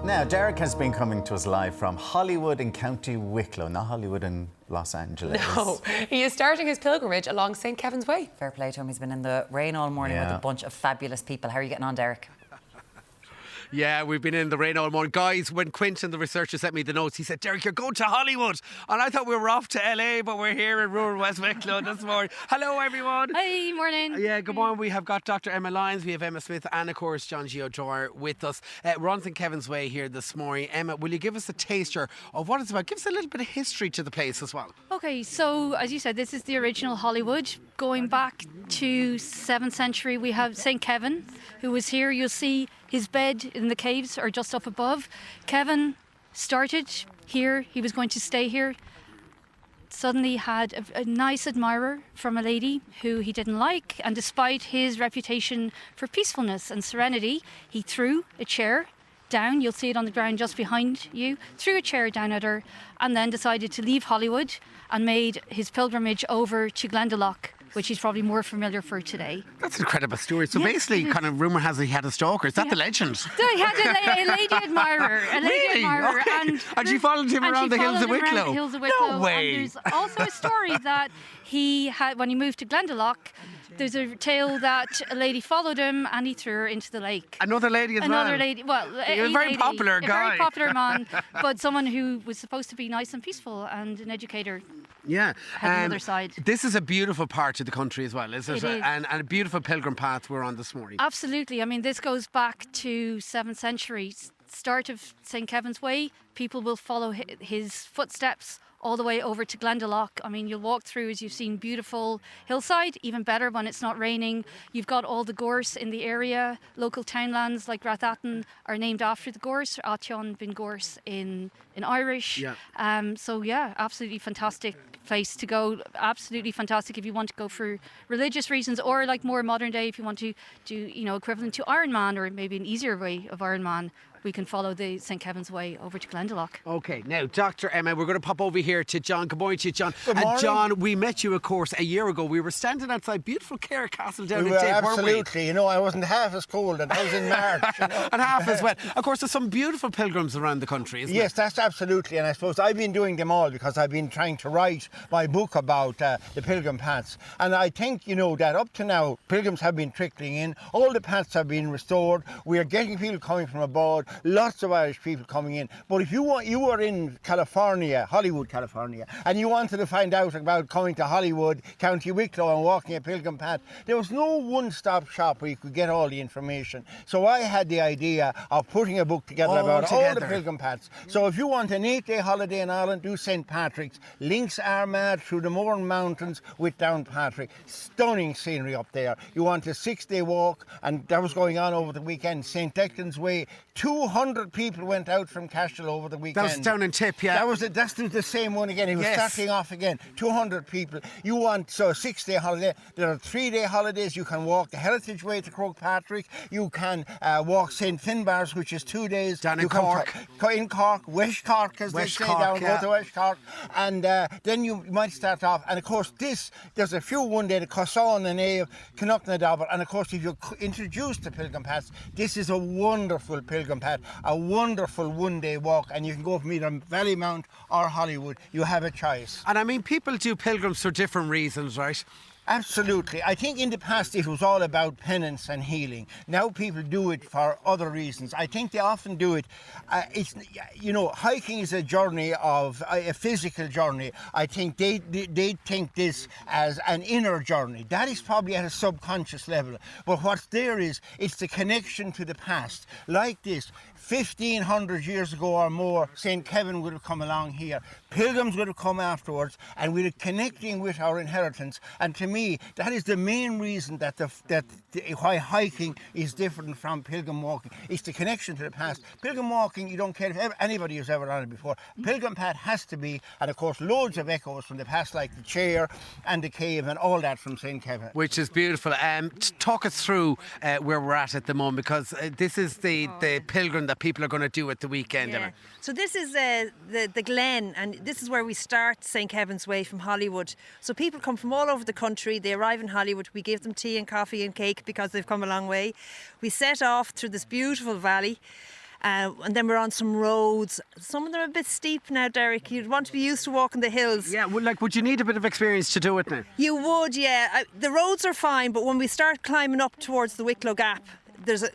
Now, Derek has been coming to us live from Hollywood in County Wicklow, not Hollywood in Los Angeles. No, he is starting his pilgrimage along St. Kevin's Way. Fair play to him. He's been in the rain all morning with a bunch of fabulous people. How are you getting on, Derek? Yeah, we've been in the rain all morning. Guys, when Quentin, the researcher, sent me the notes, he said, Derek, you're going to Hollywood. And I thought we were off to LA, but we're here in rural West Wicklow this morning. Hello, everyone. Hi, morning. Yeah, good morning. We have got Dr. Emma Lyons, we have Emma Smith, and of course, John G. O'Dwyer with us. We're on St. Kevin's Way here this morning. Emma, will you give us a taster of what it's about? Give us a little bit of history to the place as well. Okay, so as you said, this is the original Hollywood. Going back to 7th century, we have St. Kevin, who was here. You'll see his bed in the caves are just up above. Kevin started here. He was going to stay here. Suddenly had a nice admirer from a lady who he didn't like, and despite his reputation for peacefulness and serenity, he threw a chair down. You'll see it on the ground just behind you. Threw a chair down at her and then decided to leave Hollywood and made his pilgrimage over to Glendalough, which he's probably more familiar for today. That's an incredible story. So basically, kind of rumour has he had a stalker. Is that the legend? So he had a lady admirer. Really? Okay. And she followed him around the hills of Wicklow? No way. And there's also a story that he had, when he moved to Glendalough, there's a tale that a lady followed him and he threw her into the lake. Another lady as well? Another lady, well, a very popular guy. A very popular man, but someone who was supposed to be nice and peaceful and an educator. Yeah. Had the other side. This is a beautiful part of the country as well, isn't it? It is. And a beautiful pilgrim path we're on this morning. Absolutely. I mean, this goes back to 7th century. Start of St. Kevin's Way. People will follow his footsteps all the way over to Glendalough. I mean, you'll walk through, as you've seen, beautiful hillside, even better when it's not raining. You've got all the gorse in the area. Local townlands like Rathatton are named after the gorse, Atyon bin Gorse in Irish. Yeah. So yeah, absolutely fantastic place to go. Absolutely fantastic if you want to go for religious reasons, or like more modern day if you want to do, you know, equivalent to Ironman, or maybe an easier way of Ironman. We can follow the St. Kevin's Way over to Glendalough. OK, now, Dr. Emma, we're going to pop over here to John. Good morning to you, John. Good morning. And John, we met you, of course, a year ago. We were standing outside beautiful Kerr Castle down in Dave, absolutely. weren't we? You know, I wasn't half as cold, and I was in March. You know? And half as well. Of course, there's some beautiful pilgrims around the country, isn't there? Yes, that's absolutely. And I suppose I've been doing them all because I've been trying to write my book about the pilgrim paths. And I think, you know, that up to now, pilgrims have been trickling in. All the paths have been restored. We are getting people coming from abroad. Lots of Irish people coming in. But if you were in California, Hollywood, California, and you wanted to find out about coming to Hollywood, County Wicklow, and walking a pilgrim path, there was no one-stop shop where you could get all the information. So I had the idea of putting a book together about all the pilgrim paths. So if you want an 8-day holiday in Ireland, do St. Patrick's. Links Armagh through the Mourne Mountains with Downpatrick. Stunning scenery up there. You want a 6-day walk, and that was going on over the weekend. St. Declan's Way. 200 people went out from Cashel over the weekend. That was down in Tip, yeah. That's the same one again. He was starting off again. 200 people. You want a 6-day holiday. There are 3-day holidays. You can walk the Heritage Way to Croagh-Patrick. You can walk St. Finbarr's, which is 2 days. Down in Cork. In Cork, West Cork, as they say down. Go to West Cork. And then you might start off. And of course, there's a few one day, the Cosson and Ave, Knocknadaber. And of course, if you're introduced to pilgrim paths, this is a wonderful pilgrim path, a wonderful one-day walk, and you can go from either Valley or Hollywood. You have a choice. And I mean, people do pilgrims for different reasons, right? Absolutely. I think in the past it was all about penance and healing. Now people do it for other reasons. I think they often do it. Hiking is a journey of a physical journey. I think they think this as an inner journey. That is probably at a subconscious level. But what's there is, it's the connection to the past. Like this, 1,500 years ago or more, St. Kevin would have come along here. Pilgrims would have come afterwards, and we're connecting with our inheritance. And to me, that is the main reason that why hiking is different from pilgrim walking. It's the connection to the past. Pilgrim walking, you don't care if anybody has ever done it before. Pilgrim path has to be, and of course, loads of echoes from the past, like the chair and the cave and all that from St. Kevin. Which is beautiful. Talk us through where we're at the moment, because this is the pilgrim that people are going to do at the weekend. Yeah. So this is the Glen, and this is where we start St. Kevin's Way from Hollywood. So people come from all over the country. They arrive in Hollywood. We give them tea and coffee and cake because they've come a long way. We set off through this beautiful valley. And then we're on some roads. Some of them are a bit steep now, Derek. You'd want to be used to walking the hills. Yeah, well, like, would you need a bit of experience to do it now? You would, yeah. The roads are fine, but when we start climbing up towards the Wicklow Gap,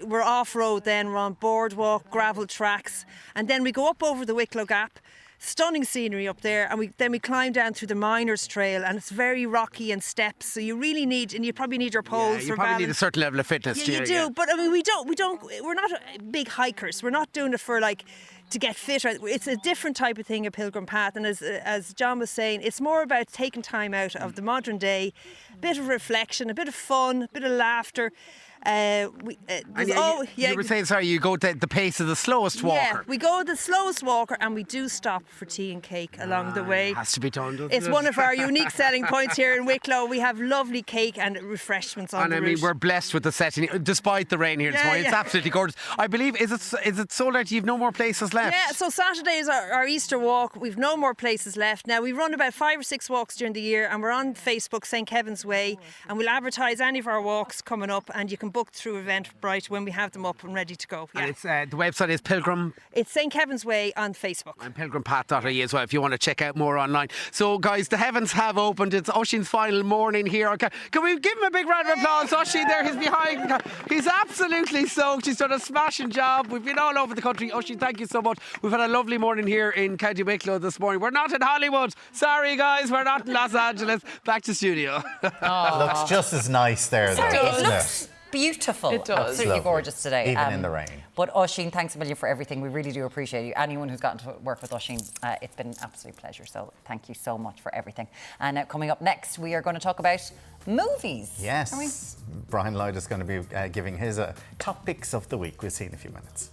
we're off-road then, we're on boardwalk, gravel tracks, and then we go up over the Wicklow Gap. Stunning scenery up there, and then we climb down through the Miners Trail, and it's very rocky and steps. So you really need, and you probably need your poles You for probably balance. need a certain level of fitness. Yeah, you do. But I mean, we're not big hikers. We're not doing it for like to get fit. It's a different type of thing, a pilgrim path. And as John was saying, it's more about taking time out of the modern day, a bit of reflection, a bit of fun, a bit of laughter. You were saying, sorry, you go at the pace of the slowest walker. Yeah, we go the slowest walker, and we do stop for tea and cake along the way. It has to be done, doesn't It's it? one of our unique selling points here in Wicklow. We have lovely cake and refreshments on the route. We're blessed with the setting, despite the rain here this morning. It's absolutely gorgeous. I believe, is it sold out? You've no more places left? Yeah, so Saturday is our Easter walk. We've no more places left. Now, we run about 5 or 6 walks during the year, and we're on Facebook, St. Kevin's Way, and we'll advertise any of our walks coming up, and you can book through Eventbrite when we have them up and ready to go. Yeah. And it's, the website is Pilgrim. It's St. Kevin's Way on Facebook. And pilgrimpath.ie as well if you want to check out more online. So, guys, the heavens have opened. It's Oisín's final morning here. Okay. Can we give him a big round of applause? Oisín there, he's behind. He's absolutely soaked. He's done a smashing job. We've been all over the country. Oisín, thank you so much. We've had a lovely morning here in County Wicklow this morning. We're not in Hollywood. Sorry, guys, we're not in Los Angeles. Back to studio. Looks just as nice there, though, Sorry, it doesn't looks beautiful. It does. Absolutely Lovely. gorgeous today. Even in the rain. But Oisín, thanks a million for everything. We really do appreciate you. Anyone who's gotten to work with Oisín, it's been an absolute pleasure. So thank you so much for everything. And coming up next, we are going to talk about movies. Yes. Are we? Brian Lloyd is going to be giving his top picks of the week. We'll see in a few minutes.